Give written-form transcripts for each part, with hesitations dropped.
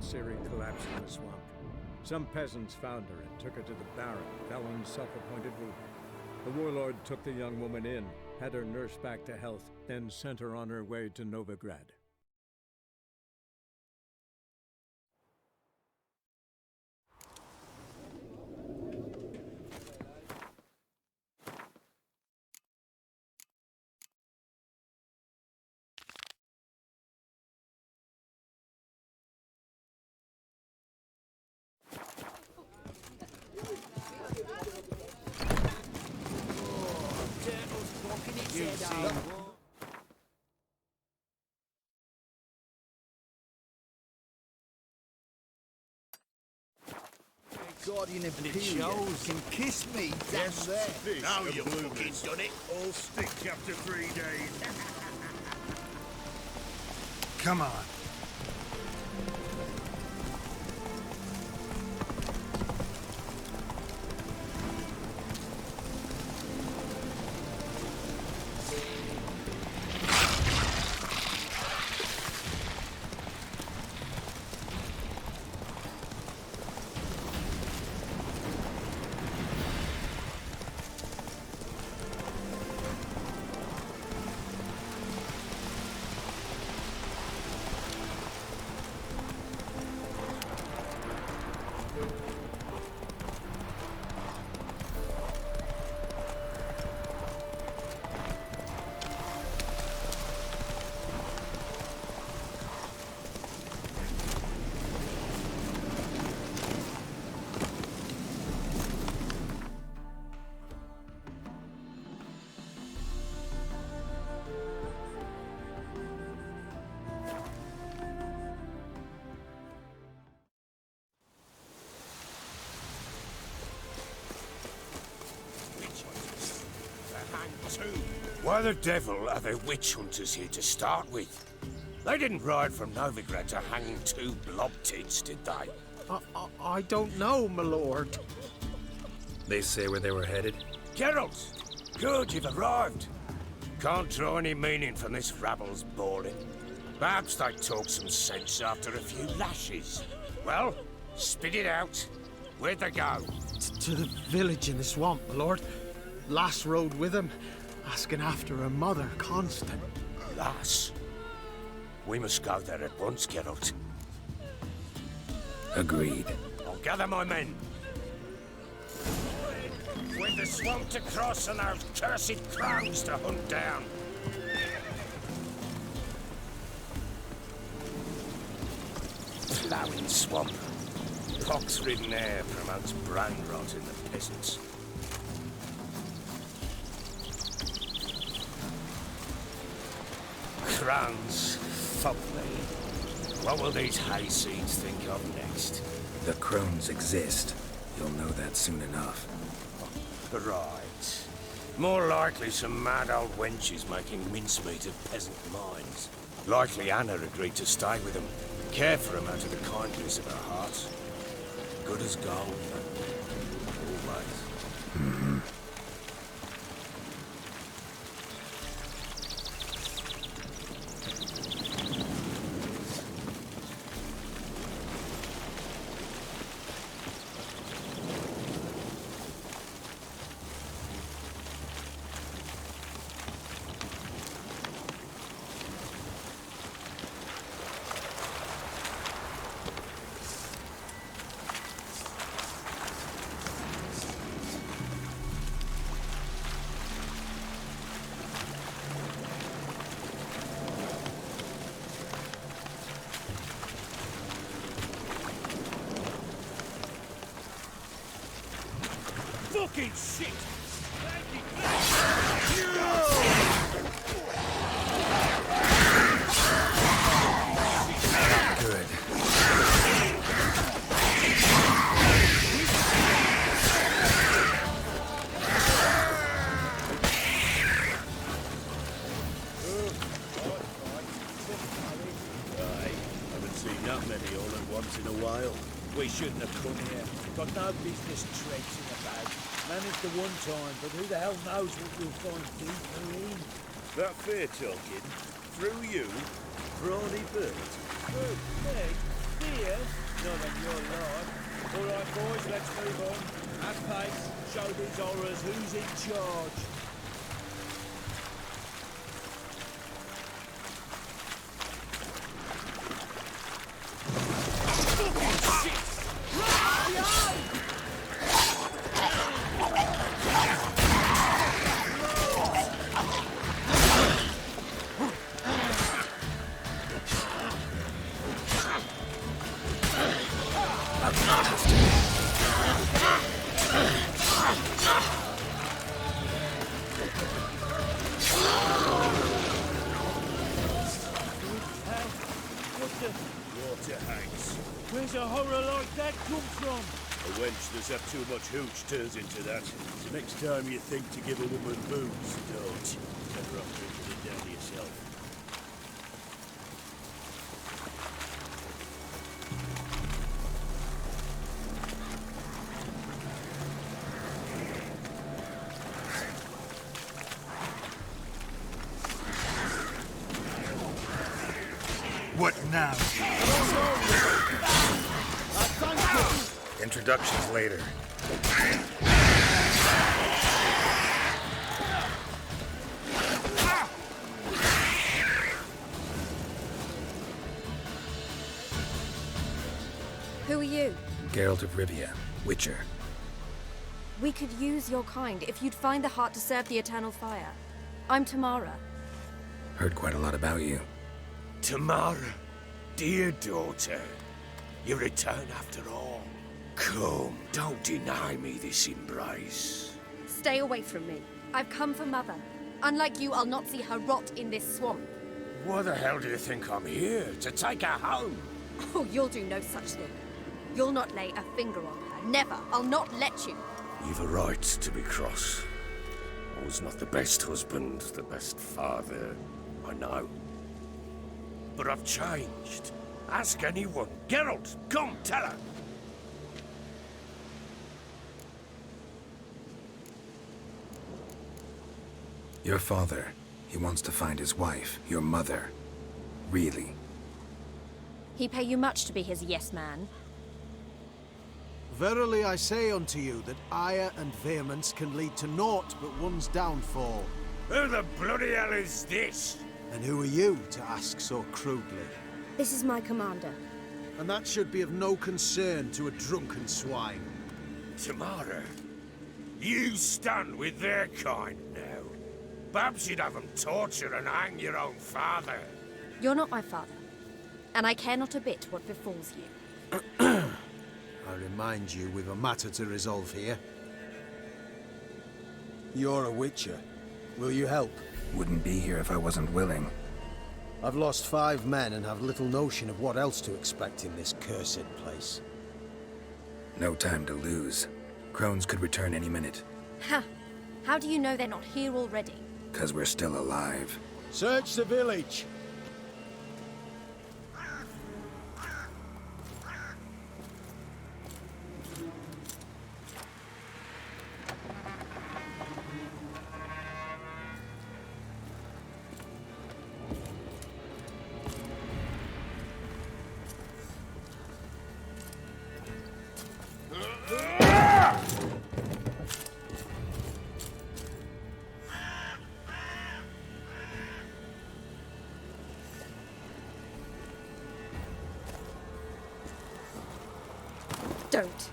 Ciri collapsed in the swamp. Some peasants found her and took her to the Baron, Felon's self-appointed ruler. The warlord took the young woman in, had her nursed back to health, then sent her on her way to Novigrad. Guardian Imperial can kiss me down there. Now you've fucking done it. All stick after 3 days. Come on. Why the devil are there witch hunters here to start with? They didn't ride from Novigrad to hang 2 blob tits, did they? I don't know, my lord. They say where they were headed? Geralt! Good, you've arrived. Can't draw any meaning from this rabble's bawling. Perhaps they talk some sense after a few lashes. Well, spit it out. Where'd they go? To the village in the swamp, my lord. Lass rode with him, asking after her mother, Constant. Lass? We must go there at once, Geralt. Agreed. I'll gather my men. With the swamp to cross and those cursed crows to hunt down. Ploughing swamp. Pox-ridden air promotes brand rot in the peasants. Crowns, fuck me. What will these hayseeds think of next? The crones exist. You'll know that soon enough. Right. More likely some mad old wenches making mincemeat of peasant minds. Likely Anna agreed to stay with them, care for them out of the kindness of her heart. Good as gold, always. Fucking shit! Good. Haven't seen that many all at once in a while. We shouldn't have come here. Got no business traipsing about. Managed the one time, but who the hell knows what we'll find deeper in? That fair talking? Through you? Brawny bird? Oh, hey, fear? Not on your life. All right, boys, let's move on. At pace, show these horrors who's in charge. Where's a horror like that come from? A wench that's had too much hooch turns into that. So next time you think to give a woman boobs, don't. Better off drinking it down yourself. What now? Introductions later. Who are you? Geralt of Rivia, Witcher. We could use your kind if you'd find the heart to serve the Eternal Fire. I'm Tamara. Heard quite a lot about you. Tamara, dear daughter, you return after all. Come, don't deny me this embrace. Stay away from me. I've come for Mother. Unlike you, I'll not see her rot in this swamp. Why the hell do you think I'm here? To take her home? Oh, you'll do no such thing. You'll not lay a finger on her. Never. I'll not let you. You've a right to be cross. I was not the best husband, the best father, I know. But I've changed. Ask anyone. Geralt, come, tell her. Your father, he wants to find his wife, your mother. Really? He pay you much to be his yes man. Verily I say unto you that ire and vehemence can lead to naught but one's downfall. Who the bloody hell is this? And who are you to ask so crudely? This is my commander. And that should be of no concern to a drunken swine. Tamara, you stand with their kind now. Perhaps you'd have them torture and hang your own father. You're not my father. And I care not a bit what befalls you. I remind you, we've a matter to resolve here. You're a Witcher. Will you help? Wouldn't be here if I wasn't willing. I've lost 5 men and have little notion of what else to expect in this cursed place. No time to lose. Crones could return any minute. Ha! How do you know they're not here already? 'Cause we're still alive. Search the village! Don't.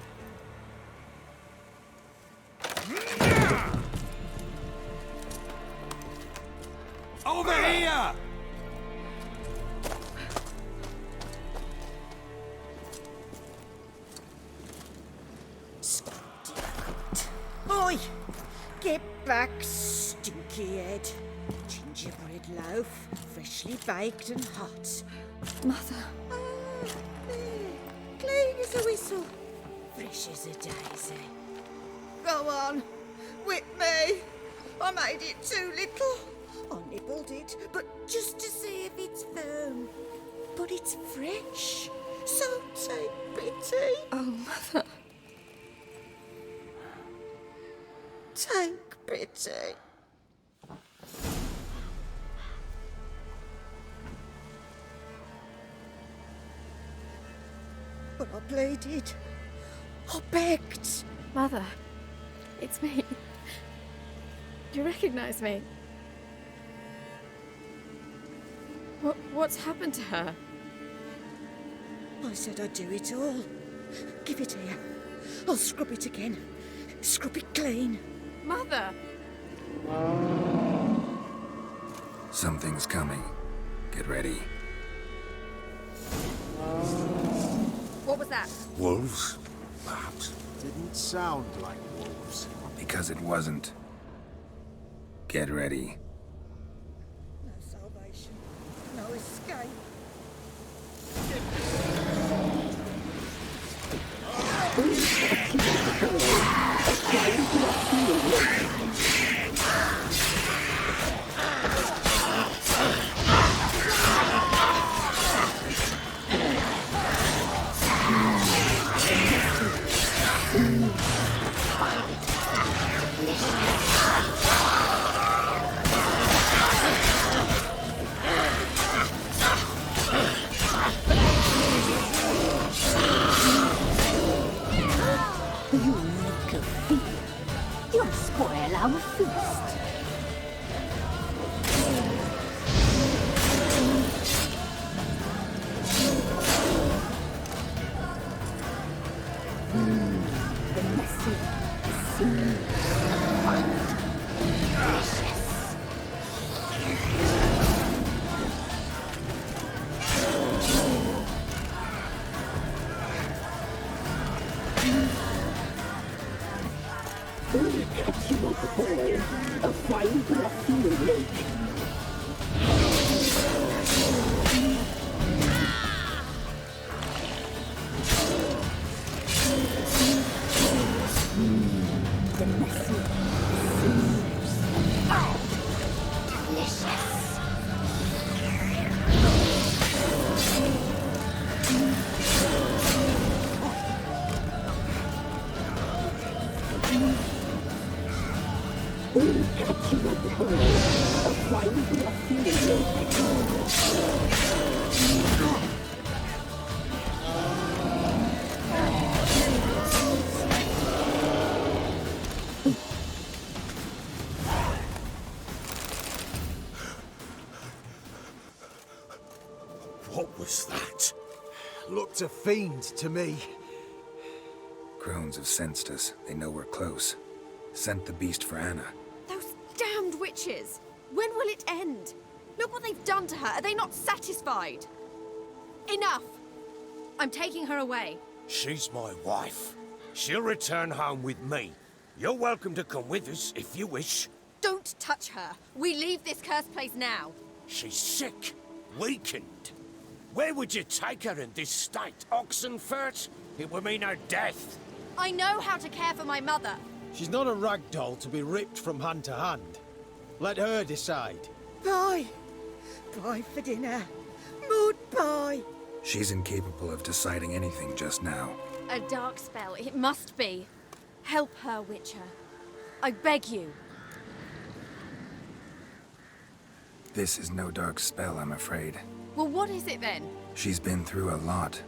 Over here! Oi! Get back, stinky head. Gingerbread loaf, freshly baked and hot. Mother. There. Clean as a whistle. Fresh as a daisy. Go on. Whip me. I made it too little. I nibbled it, but just to see if it's firm. But it's fresh. So take pity. Oh, Mother. Take pity. But I pleaded. I begged. Mother, it's me. Do you recognize me? What's happened to her? I said I'd do it all. Give it here. I'll scrub it again. Scrub it clean. Mother! Something's coming. Get ready. What was that? Wolves? Perhaps. Didn't sound like wolves. Because it wasn't. Get ready. No salvation. No escape. You little thief. You'll spoil our feast. The messy, delicious. Catch you at the boil, a fine grassy lake. The messy sinners. Delicious. Catch you at the boil, a fine grassy lake. What was that? Looked a fiend to me. Crones have sensed us. They know we're close. Sent the beast for Anna. Those damned witches! When will it end? Look what they've done to her. Are they not satisfied? Enough! I'm taking her away. She's my wife. She'll return home with me. You're welcome to come with us if you wish. Don't touch her. We leave this cursed place now. She's sick, weakened. Where would you take her in this state? Oxenfurt? It would mean her death. I know how to care for my mother. She's not a rag doll to be ripped from hand to hand. Let her decide. Pie. Pie for dinner. Mud pie. She's incapable of deciding anything just now. A dark spell. It must be. Help her, Witcher. I beg you. This is no dark spell, I'm afraid. Well, what is it then? She's been through a lot.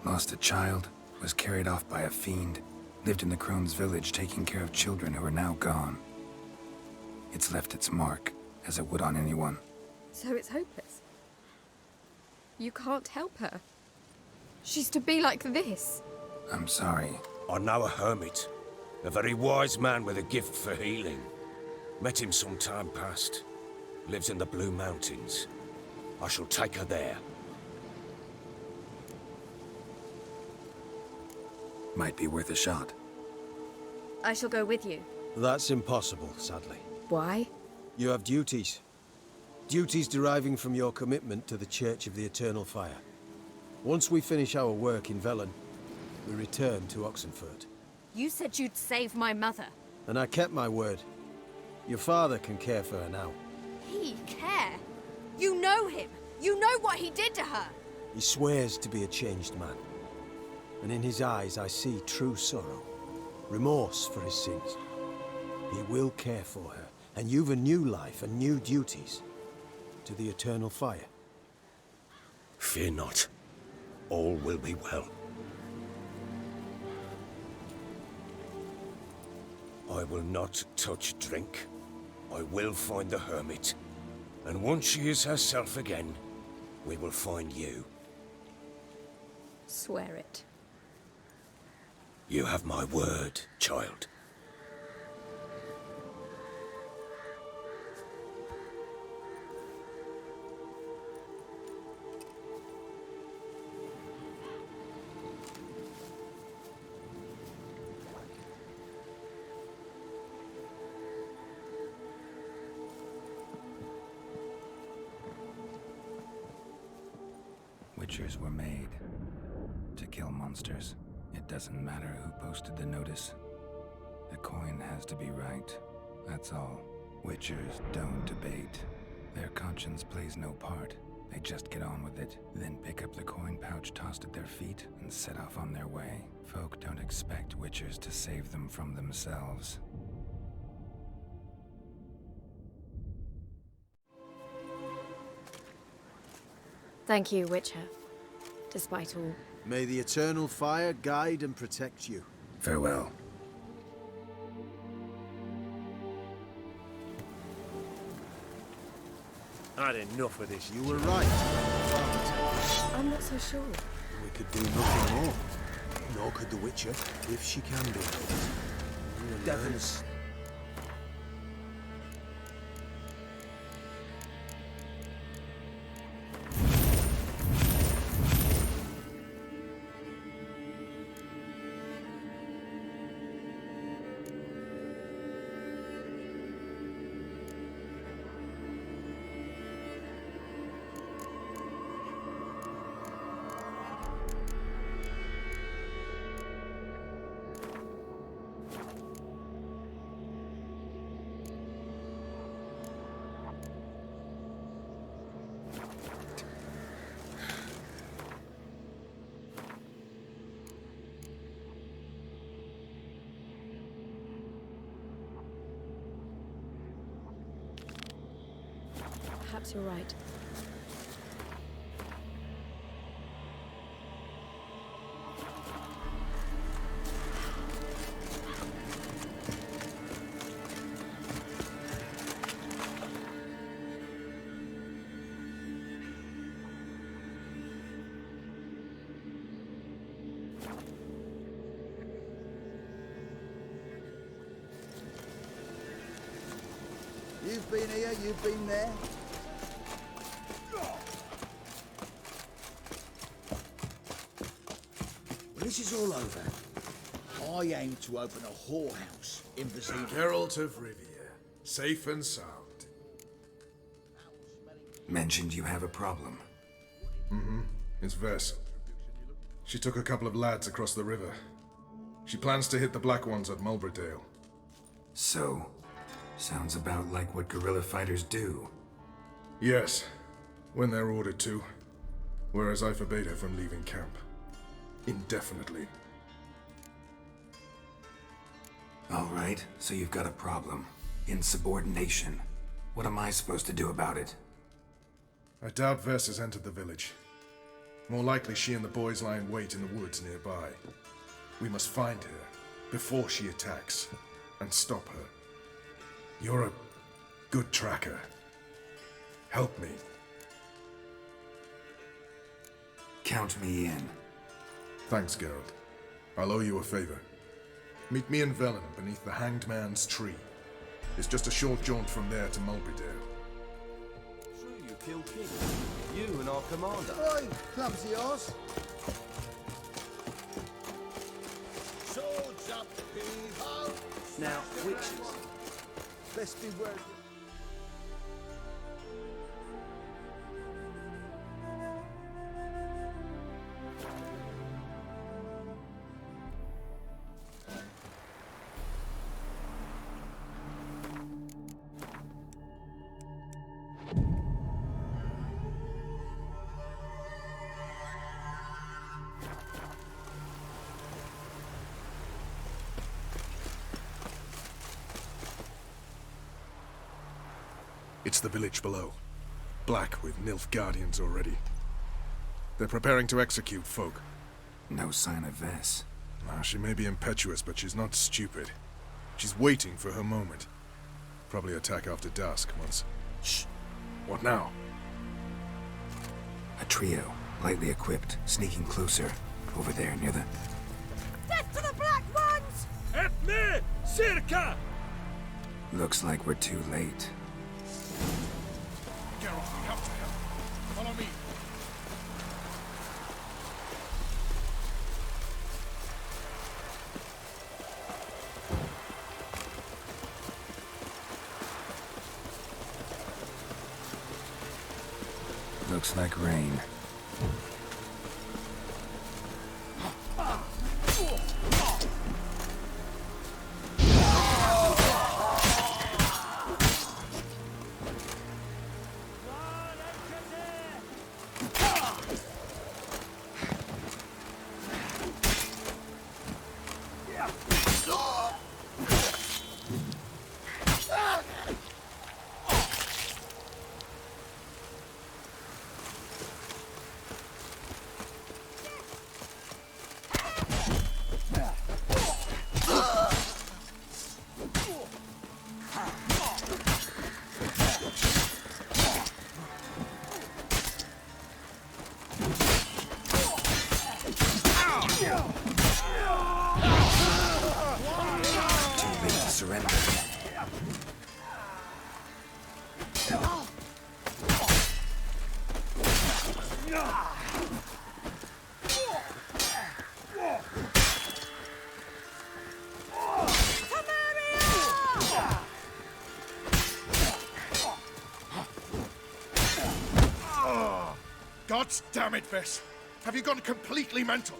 Lost a child, was carried off by a fiend, lived in the Crone's village taking care of children who are now gone. It's left its mark, as it would on anyone. So it's hopeless. You can't help her. She's to be like this. I'm sorry. I know a hermit. A very wise man with a gift for healing. Met him some time past. Lives in the Blue Mountains. I shall take her there. Might be worth a shot. I shall go with you. That's impossible, sadly. Why? You have duties. Duties deriving from your commitment to the Church of the Eternal Fire. Once we finish our work in Velen, we return to Oxenfurt. You said you'd save my mother. And I kept my word. Your father can care for her now. He care? You know him. You know what he did to her. He swears to be a changed man. And in his eyes I see true sorrow. Remorse for his sins. He will care for her. And you've a new life and new duties. To the Eternal Fire. Fear not. All will be well. I will not touch drink. I will find the hermit. And once she is herself again, we will find you. Swear it. You have my word, child. Witchers were made to kill monsters. It doesn't matter who posted the notice. The coin has to be right. That's all. Witchers don't debate. Their conscience plays no part. They just get on with it, then pick up the coin pouch tossed at their feet and set off on their way. Folk don't expect witchers to save them from themselves. Thank you, Witcher. Despite all. May the eternal fire guide and protect you. Farewell. I'd enough of this. You were right. I'm not so sure. We could do nothing more. Nor could the Witcher, if she can be. Definitely. Perhaps you're right. You've been here, you've been there. When this is all over, I aim to open a whorehouse in Visalia. Herald of Rivia, safe and sound. Mentioned you have a problem. It's Vess. She took a couple of lads across the river. She plans to hit the Black Ones at Mulberdale. So, sounds about like what guerrilla fighters do. Yes, when they're ordered to. Whereas I forbade her from leaving camp. Indefinitely. All right, so you've got a problem. Insubordination. What am I supposed to do about it? I doubt Vess has entered the village. More likely she and the boys lie in wait in the woods nearby. We must find her before she attacks and stop her. You're a good tracker. Help me. Count me in. Thanks, Geralt. I'll owe you a favor. Meet me in Velen beneath the Hanged Man's tree. It's just a short jaunt from there to Mulberdale. Sure you killed King. You and our commander. Oi, clumsy horse. Swords up, people! Now, witches. Best be word. It's the village below. Black with Nilf Guardians already. They're preparing to execute folk. No sign of Vess. She may be impetuous, but she's not stupid. She's waiting for her moment. Probably attack after dusk once... Shh! What now? A trio, lightly equipped, sneaking closer. Over there, near the... Death to the Black Ones! At me! Circa! Looks like we're too late. Geralt, we have to help. Follow me. Looks like rain. God damn it, Vess! Have you gone completely mental?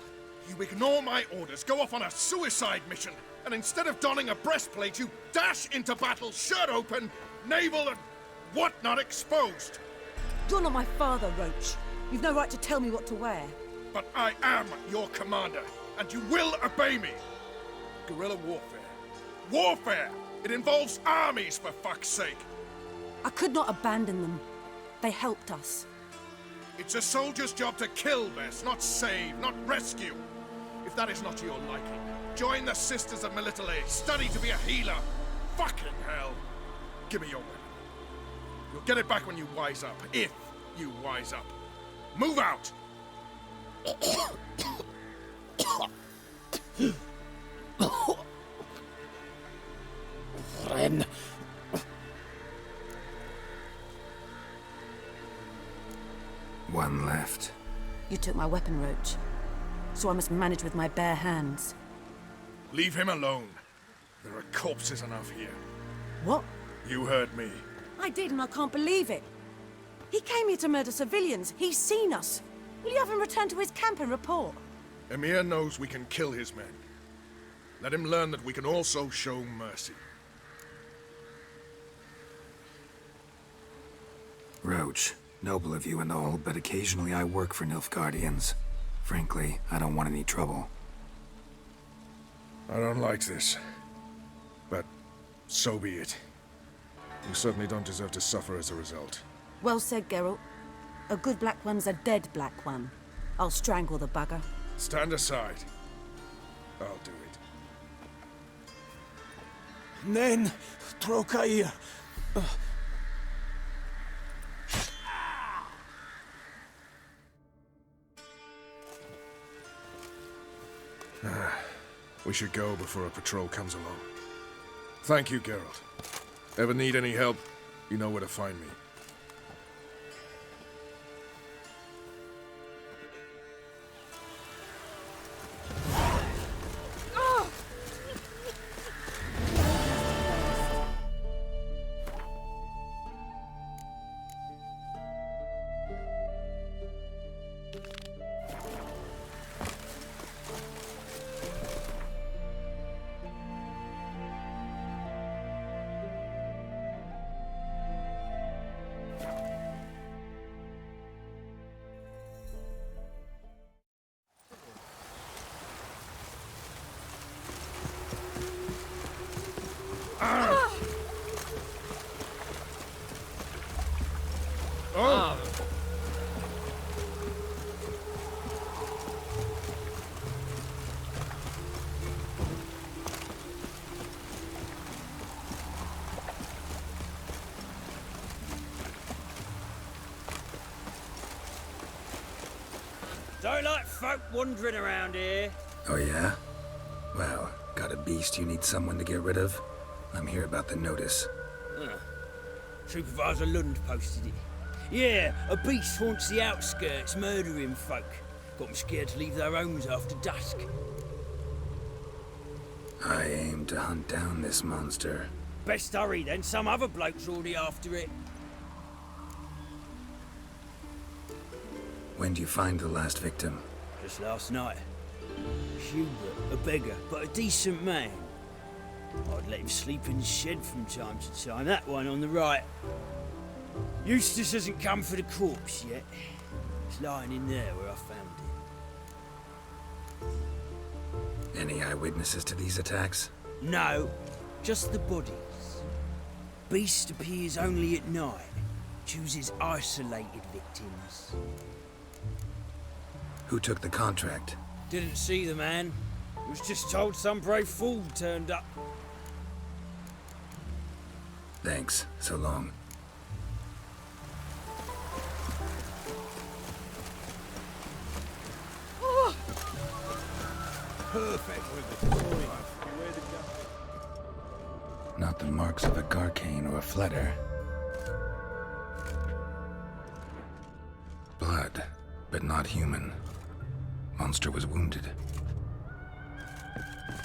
You ignore my orders, go off on a suicide mission, and instead of donning a breastplate, you dash into battle, shirt open, navel and whatnot exposed! You're not my father, Roach. You've no right to tell me what to wear. But I am your commander, and you will obey me! Guerrilla warfare. Warfare! It involves armies, for fuck's sake! I could not abandon them. They helped us. It's a soldier's job to kill, Vess, not save, not rescue. If that is not to your liking, join the Sisters of Melitele, study to be a healer. Fucking hell. Give me your weapon. You'll get it back when you wise up, if you wise up. Move out! Ren. One left. You took my weapon, Roach. So I must manage with my bare hands. Leave him alone. There are corpses enough here. What? You heard me. I did, and I can't believe it. He came here to murder civilians. He's seen us. Will you have him return to his camp and report? Emir knows we can kill his men. Let him learn that we can also show mercy. Roach, noble of you and all, but occasionally I work for Nilfgaardians. Frankly, I don't want any trouble. I don't like this. But so be it. You certainly don't deserve to suffer as a result. Well said, Geralt. A good Black One's a dead Black One. I'll strangle the bugger. Stand aside. I'll do it. Nen, Trocair. We should go before a patrol comes along. Thank you, Geralt. Ever need any help, you know where to find me. Don't like folk wandering around here. Oh yeah? Well, got a beast you need someone to get rid of? I'm here about the notice. Supervisor Lund posted it. Yeah, a beast haunts the outskirts, murdering folk. Got them scared to leave their homes after dusk. I aim to hunt down this monster. Best hurry then, some other bloke's already after it. When do you find the last victim? Just last night. Hubert, a beggar, but a decent man. I'd let him sleep in the shed from time to time, that one on the right. Eustace hasn't come for the corpse yet. It's lying in there where I found it. Any eyewitnesses to these attacks? No, just the bodies. Beast appears only at night. Chooses isolated victims. Who took the contract? Didn't see the man. Was just told some brave fool turned up. Thanks. So long. Perfect with the toy. Where to go? Not the marks of a Garcane or a Fletter. Blood, but not human. Monster was wounded.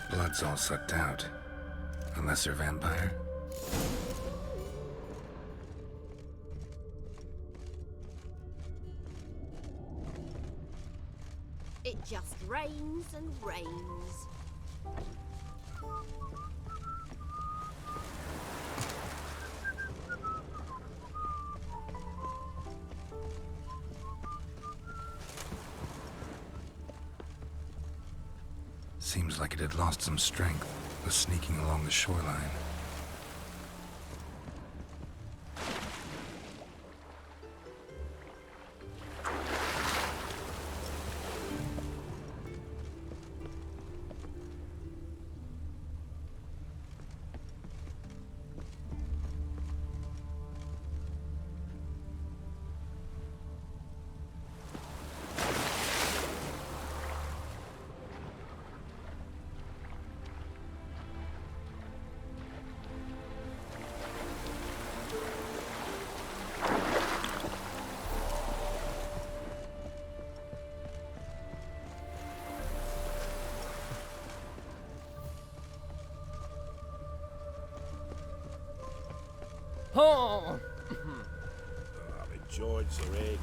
Blood's all sucked out. A lesser vampire? It just rains and rains. Seems like it had lost some strength, was sneaking along the shoreline. Oh! I've enjoyed SEAGATE.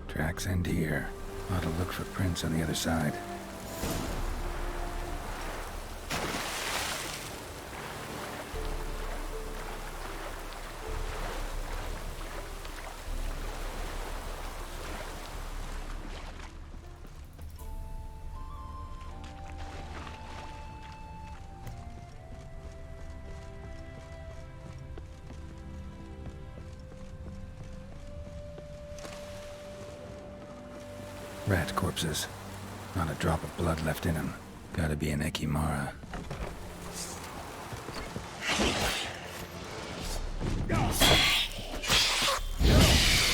Tracks end here. Ought to look for prints on the other side. Rat corpses. Not a drop of blood left in them. Gotta be an Ekimara.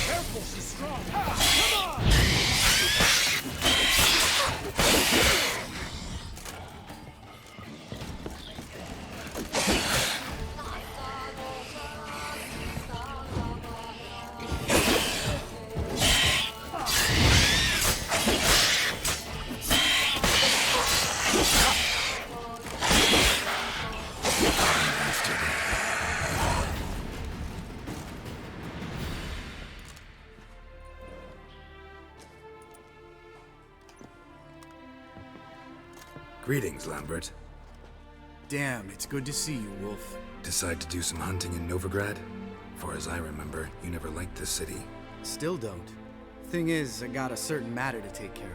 Careful, she's strong. Come on! Greetings, Lambert. Damn, it's good to see you, Wolf. Decide to do some hunting in Novigrad? Far as I remember, you never liked this city. Still don't. Thing is, I got a certain matter to take care of.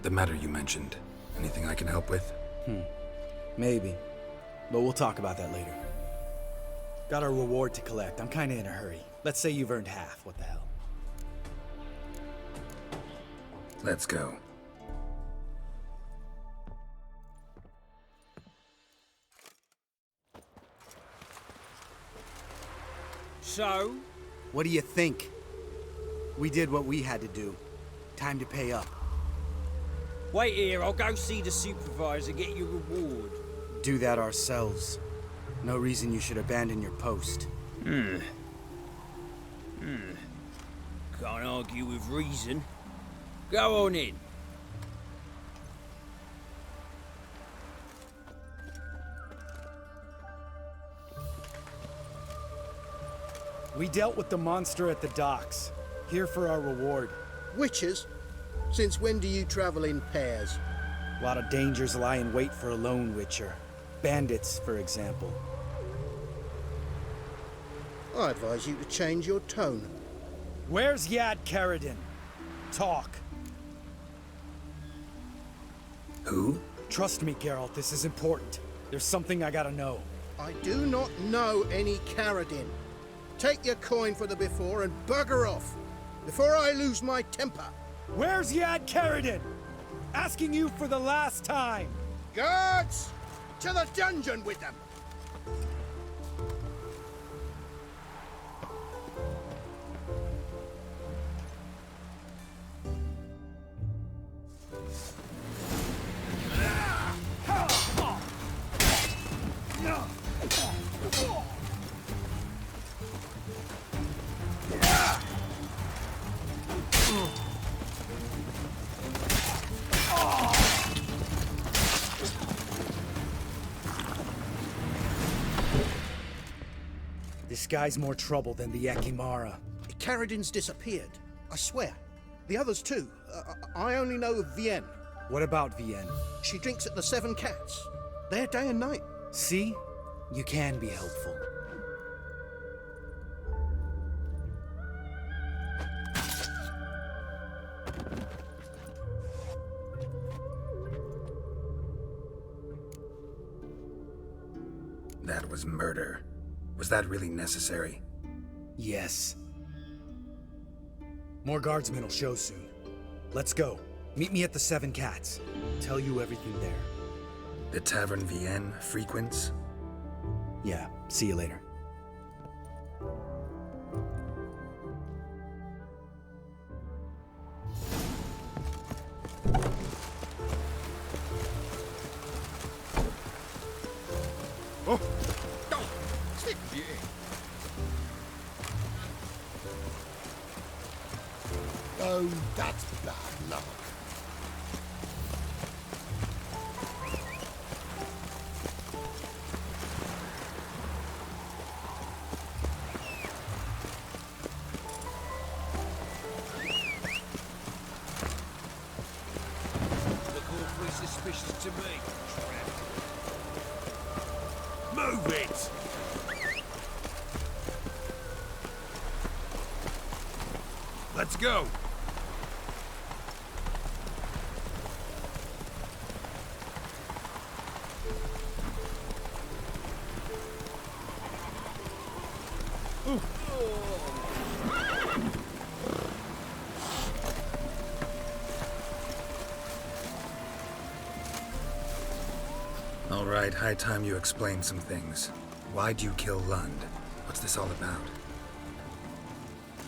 The matter you mentioned. Anything I can help with? Maybe. But we'll talk about that later. Got a reward to collect. I'm kinda in a hurry. Let's say you've earned half. What the hell? Let's go. So? What do you think? We did what we had to do. Time to pay up. Wait here, I'll go see the supervisor, get your reward. Do that ourselves. No reason you should abandon your post. Can't argue with reason. Go on in. We dealt with the monster at the docks. Here for our reward. Witches? Since when do you travel in pairs? A lot of dangers lie in wait for a lone witcher. Bandits, for example. I advise you to change your tone. Where's Yad Karadin? Talk. Who? Trust me, Geralt, this is important. There's something I gotta know. I do not know any Karadin. Take your coin for the before and bugger off, before I lose my temper. Where's Yad Karadin? Asking you for the last time. Guards! To the dungeon with them! This guy's more trouble than the Ekimara. Karadin's disappeared, I swear. The others too. I only know of Vienne. What about Vienne? She drinks at the Seven Cats. There day and night. See? You can be helpful. That was murder. Was that really necessary? Yes. More guardsmen will show soon. Let's go. Meet me at the Seven Cats. Tell you everything there. The Tavern Vienne frequents? Yeah, see you later. Oh, that's bad luck. Look awfully suspicious to me. Move it! Let's go! All right, high time you explain some things. Why'd you kill Lund? What's this all about?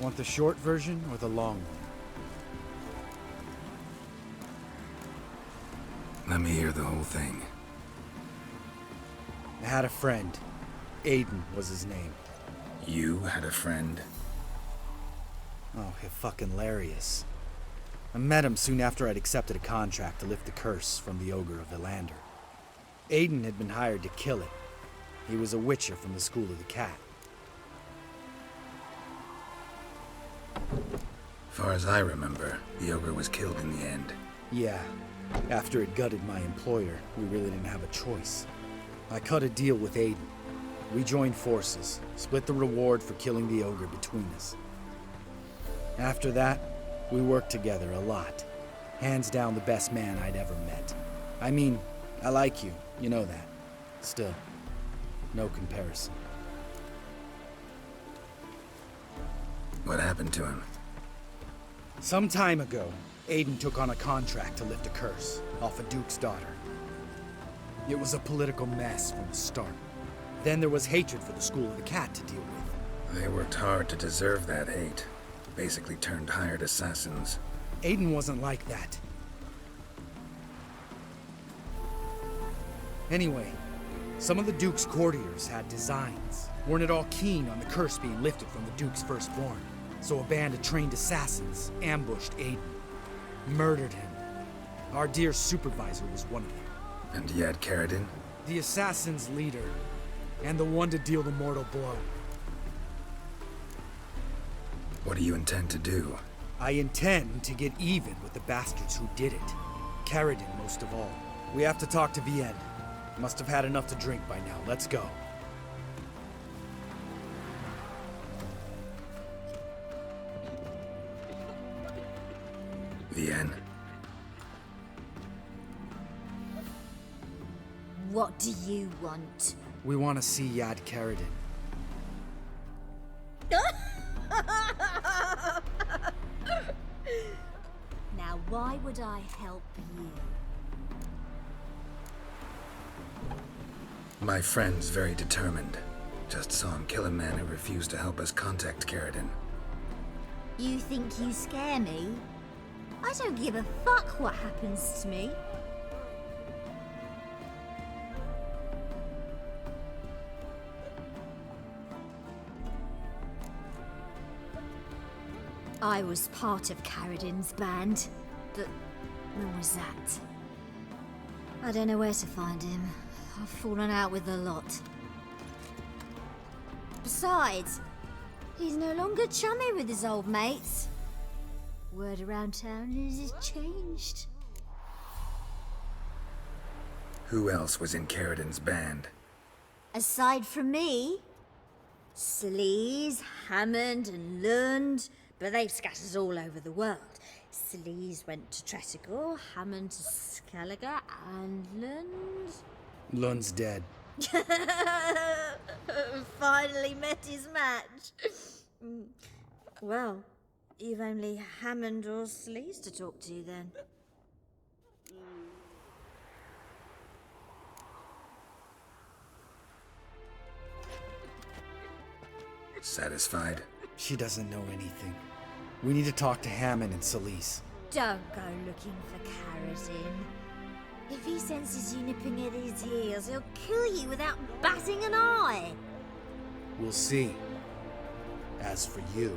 Want the short version or the long one? Let me hear the whole thing. I had a friend. Aiden was his name. You had a friend? Oh, fucking hilarious. I met him soon after I'd accepted a contract to lift the curse from the Ogre of Ilander. Aiden had been hired to kill it. He was a witcher from the School of the Cat. Far as I remember, the ogre was killed in the end. Yeah, after it gutted my employer, we really didn't have a choice. I cut a deal with Aiden. We joined forces, split the reward for killing the ogre between us. After that, we worked together a lot. Hands down the best man I'd ever met. I mean, I like you, you know that. Still, no comparison. What happened to him? Some time ago, Aiden took on a contract to lift a curse off a duke's daughter. It was a political mess from the start. Then there was hatred for the School of the Cat to deal with. They worked hard to deserve that hate. Basically turned hired assassins. Aiden wasn't like that. Anyway, some of the Duke's courtiers had designs. Weren't at all keen on the curse being lifted from the Duke's firstborn. So a band of trained assassins ambushed Aiden. Murdered him. Our dear supervisor was one of them. And you had Carradine? The assassin's leader. And the one to deal the mortal blow. What do you intend to do? I intend to get even with the bastards who did it. Carradine most of all. We have to talk to Vienne. Must have had enough to drink by now. Let's go. Vienne. What do you want? We want to see Yad Carradine. Now, why would I help you? My friend's very determined. Just saw him kill a man who refused to help us contact Carradine. You think you scare me? I don't give a fuck what happens to me. I was part of Carradine's band, but when was that? I don't know where to find him. I've fallen out with a lot. Besides, he's no longer chummy with his old mates. Word around town is he's changed. Who else was in Carradine's band? Aside from me, Sleaze, Hammond and Lund, but they've scattered all over the world. Sleaze went to Tretigor, Hammond to Skellige, and Lund... Lund's dead. Finally met his match. Well, you've only Hammond or Sleaze to talk to then. Satisfied? She doesn't know anything. We need to talk to Hammond and Sleaze. Don't go looking for Carradine. If he senses you nipping at his heels, he'll kill you without batting an eye. We'll see. As for you...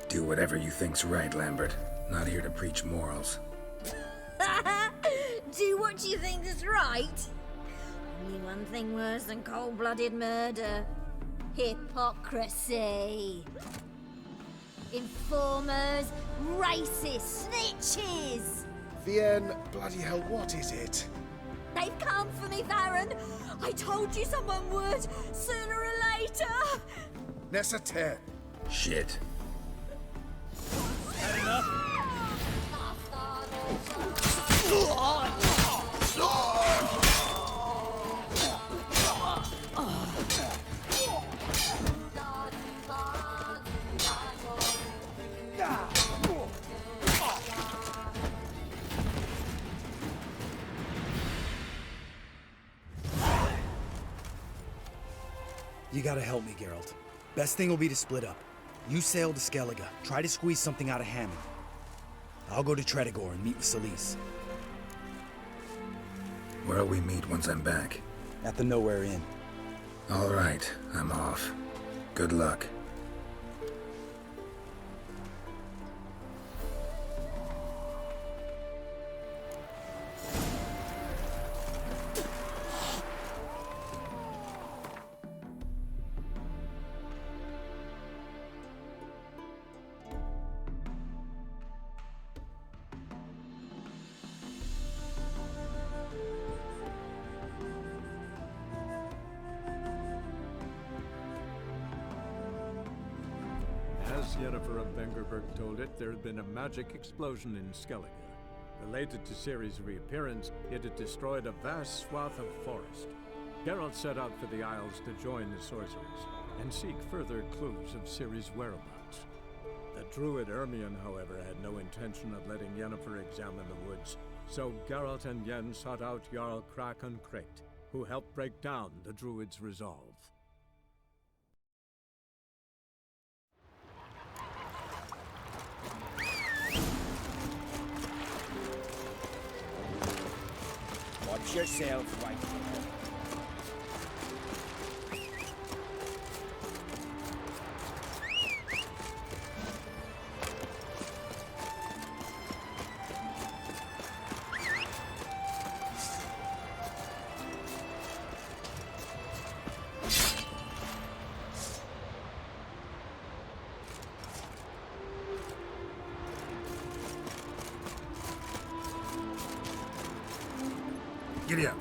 Do whatever you think's right, Lambert. Not here to preach morals. Do what you think is right. Only one thing worse than cold-blooded murder. Hypocrisy. Informers, racist snitches. Vienne, bloody hell, what is it? They've come for me, Baron. I told you someone would, sooner or later. Necessaire. Shit. Had enough? You gotta help me, Geralt. Best thing will be to split up. You sail to Skellige, try to squeeze something out of Hammond. I'll go to Tretigor and meet with Sleaze. Where'll we meet once I'm back? At the Nowhere Inn. All right, I'm off. Good luck. as Yennefer of Vengerberg told it, there had been a magic explosion in Skellige. Related to Ciri's reappearance, it had destroyed a vast swath of forest. Geralt set out for the Isles to join the sorcerers and seek further clues of Ciri's whereabouts. The druid Ermion, however, had no intention of letting Yennefer examine the woods, so Geralt and Yen sought out Jarl Krakon Krayt, who helped break down the druid's resolve. Watch yourself, white. Giddy up.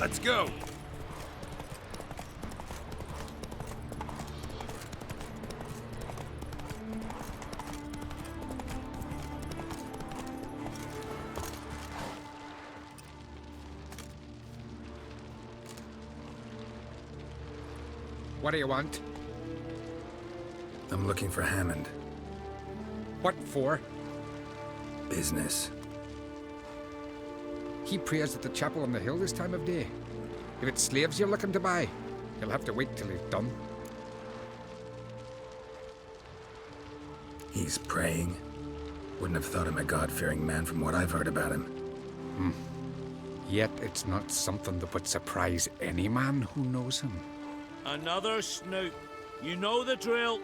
Let's go! What do you want? I'm looking for Hammond. What for? Business. He prays at the chapel on the hill this time of day. If it's slaves you're looking to buy, you'll have to wait till he's done. He's praying. Wouldn't have thought him a God-fearing man from what I've heard about him. Yet it's not something that would surprise any man who knows him. Another snoop. You know the drill.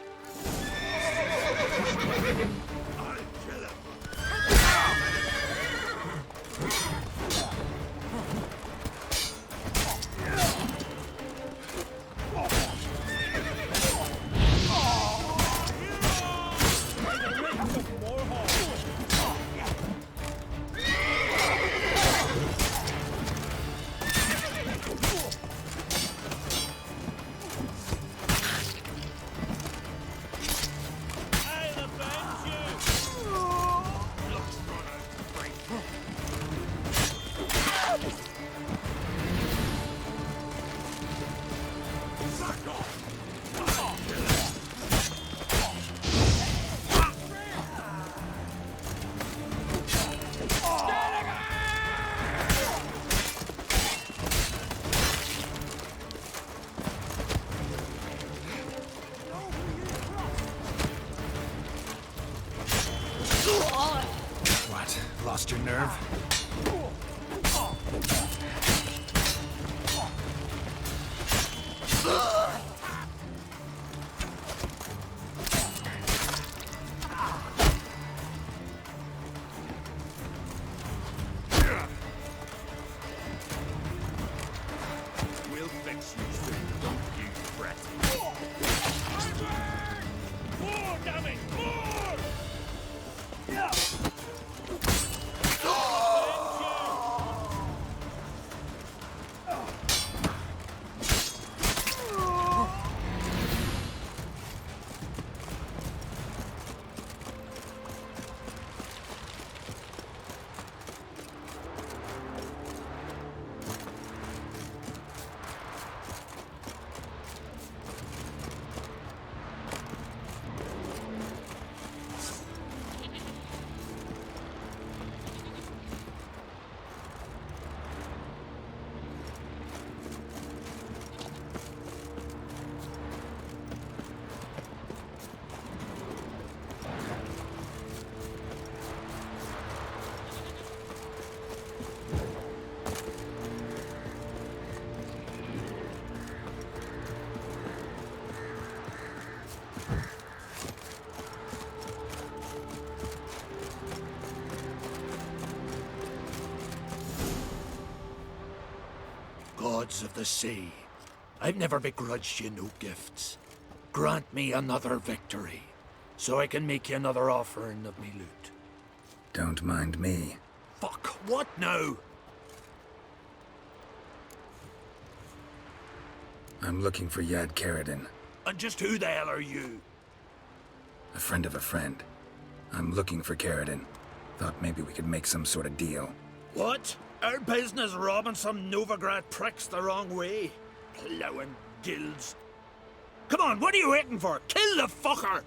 What? Lost your nerve? gods of the sea, I've never begrudged you no gifts. Grant me another victory, so I can make you another offering of me loot. Don't mind me. Fuck, what now? I'm looking for Yad Karadin, And just who the hell are you? a friend of a friend. I'm looking for Karadin. Thought maybe we could make some sort of deal. What? Our business robbing some Novigrad pricks the wrong way? Plowing guilds. Come on, what are you waiting for? Kill the fucker!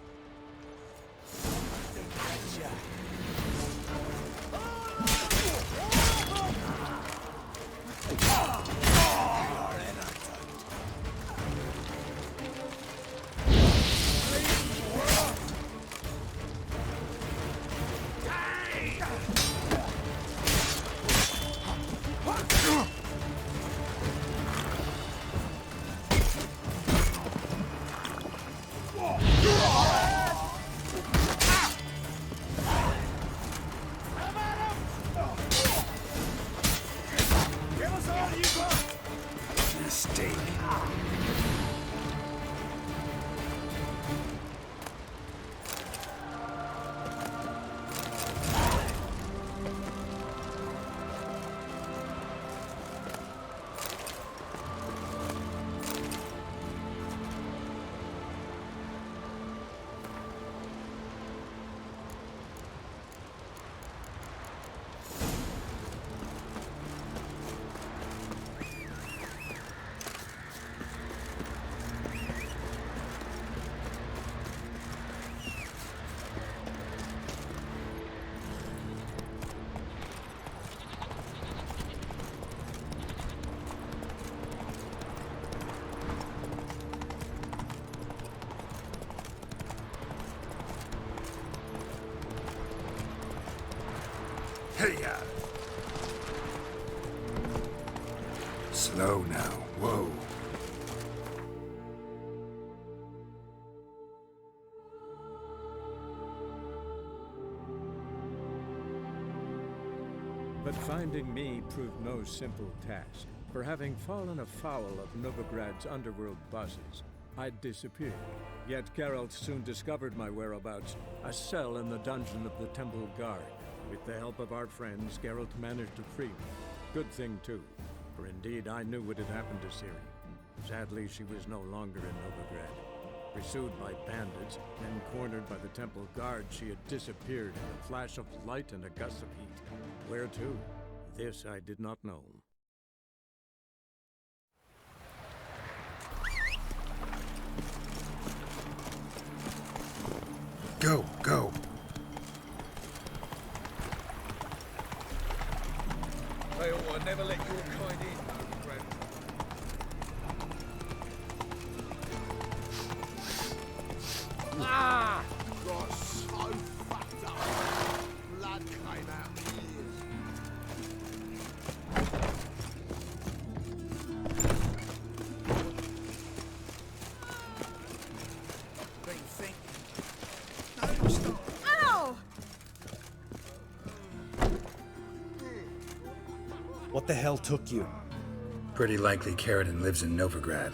Mistake. Hey-ya! Slow now. Whoa. But finding me proved no simple task. For having fallen afoul of Novigrad's underworld bosses, I'd disappeared. Yet Geralt soon discovered my whereabouts, a cell in the dungeon of the Temple Guard. With the help of our friends, Geralt managed to free me. Good thing, too, for indeed I knew what had happened to Ciri. Sadly, she was no longer in Novigrad. Pursued by bandits, then cornered by the Temple Guard, she had disappeared in a flash of light and a gust of heat. Where to? This I did not know. Go, go. They ought to never let your kind in, Novigrad. Ah! Got so fucked up. Blood came out my ears. Been thinking. No, stop. Ow! What the hell took you? Pretty likely Karadin lives in Novigrad,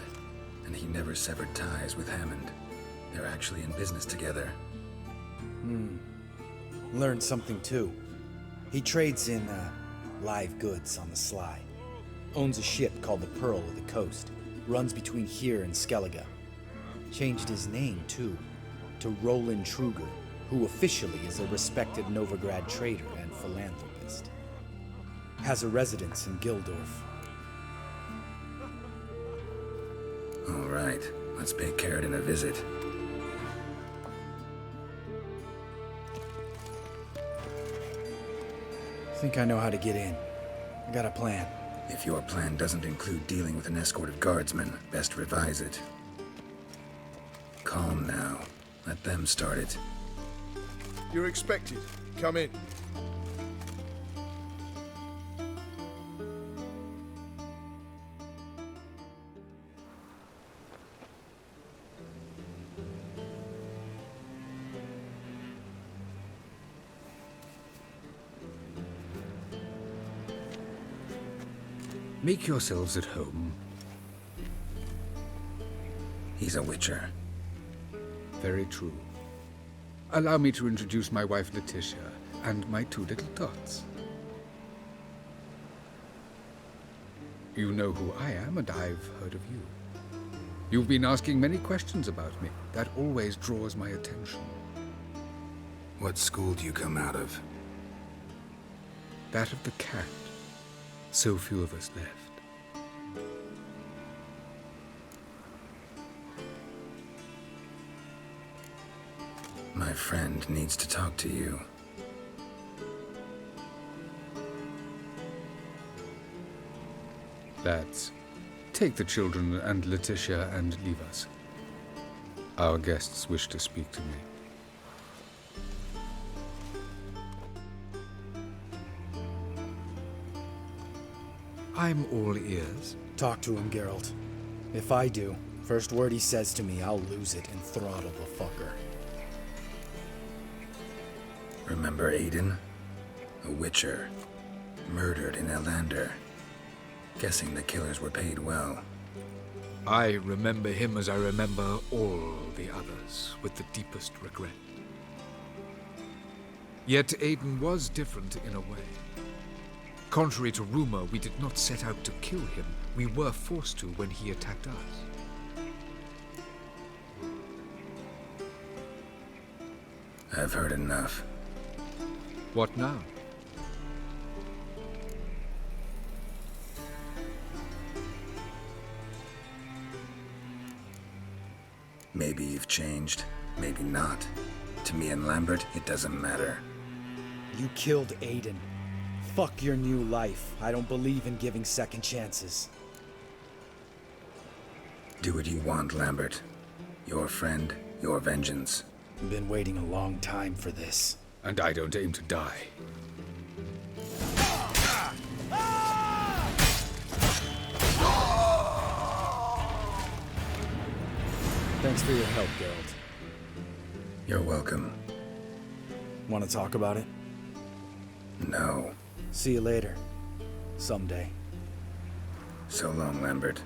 and he never severed ties with Hammond. They're actually in business together. Learned something too. He trades in, live goods on the sly. Owns a ship called the Pearl of the Coast. Runs between here and Skellige. Changed his name, too, to Roland Truger, who officially is a respected Novigrad trader and philanthropist. Has a residence in Gildorf. All right, let's pay Karadin a visit. Think I know how to get in. I got a plan. If your plan doesn't include dealing with an escort of guardsmen, best revise it. Calm now. Let them start it. You're expected. Come in. Make yourselves at home. He's a witcher. Very true. Allow me to introduce my wife Letitia and my two little tots. You know who I am, and I've heard of you. You've been asking many questions about me. That always draws my attention. What school do you come out of? That of the cat. So few of us left. My friend needs to talk to you. Lads, take the children and Letitia and leave us. Our guests wish to speak to me. I'm all ears. Talk to him, Geralt. If I do, first word he says to me, I'll lose it and throttle the fucker. Remember Aiden? A witcher. Murdered in Elander. Guessing the killers were paid well. I remember him as I remember all the others, with the deepest regret. Yet Aiden was different in a way. Contrary to rumor, we did not set out to kill him. We were forced to when he attacked us. I've heard enough. What now? Maybe you've changed, maybe not. To me and Lambert, it doesn't matter. You killed Aiden. Fuck your new life. I don't believe in giving second chances. Do what you want, Lambert. Your friend, your vengeance. I've been waiting a long time for this. And I don't aim to die. Thanks for your help, Geralt. You're welcome. Want to talk about it? No. See you later. Someday. So long, Lambert.